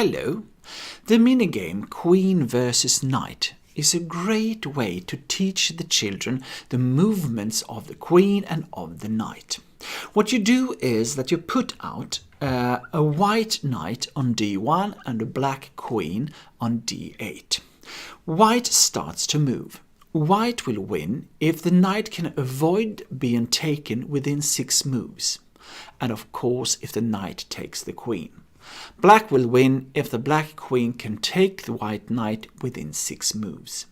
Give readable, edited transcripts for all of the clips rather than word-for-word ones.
Hello. The minigame Queen versus Knight is a great way to teach the children the movements of the queen and of the knight. What you do is that you put out a white knight on d1 and a black queen on d8. White starts to move. White will win if the knight can avoid being taken within 6 moves. And of course if the knight takes the queen. Black will win if the black queen can take the white knight within 6 moves.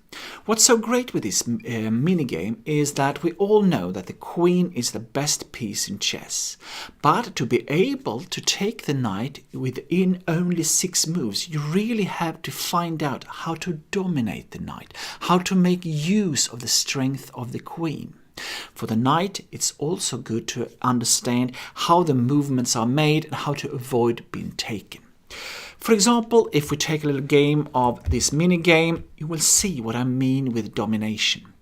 What's so great with this minigame is that we all know that the queen is the best piece in chess. But to be able to take the knight within only 6 moves, you really have to find out how to dominate the knight, how to make use of the strength of the queen. For the knight, it's also good to understand how the movements are made and how to avoid being taken. For example, if we take a little game of this mini game, you will see what I mean with domination.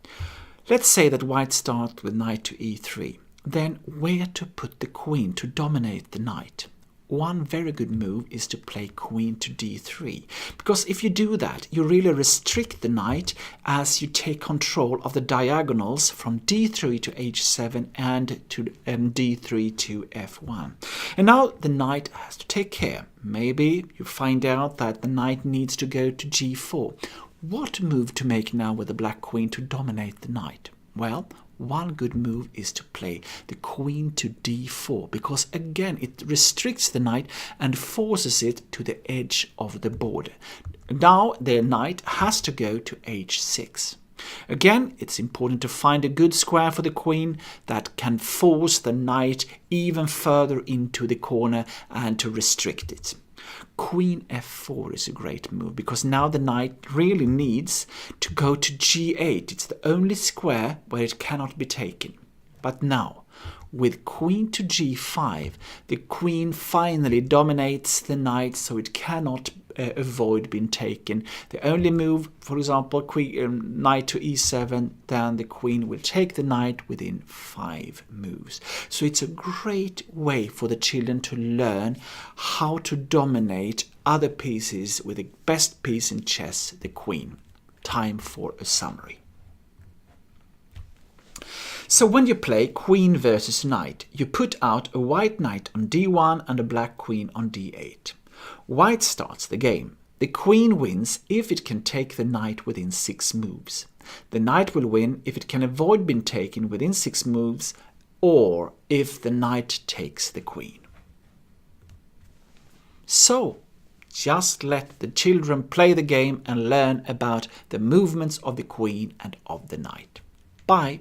Let's say that white starts with knight to e3. Then where to put the queen to dominate the knight? One very good move is to play queen to d3, because if you do that, you really restrict the knight as you take control of the diagonals from d3 to h7 and to d3 to f1. And now the knight has to take care. Maybe you find out that the knight needs to go to g4. What move to make now with the black queen to dominate the knight? Well, one good move is to play the queen to d4, because again it restricts the knight and forces it to the edge of the board. Now the knight has to go to h6. Again, it's important to find a good square for the queen that can force the knight even further into the corner and to restrict it. Queen f4 is a great move, because now the knight really needs to go to g8. It's the only square where it cannot be taken. But now, with queen to g5, the queen finally dominates the knight, so it cannot avoid being taken. The only move, for example, knight to e7, then the queen will take the knight within 5 moves. So it's a great way for the children to learn how to dominate other pieces with the best piece in chess, the queen. Time for a summary. So when you play queen versus knight, you put out a white knight on d1 and a black queen on d8. White starts the game. The queen wins if it can take the knight within 6 moves. The knight will win if it can avoid being taken within 6 moves, or if the knight takes the queen. So, just let the children play the game and learn about the movements of the queen and of the knight. Bye!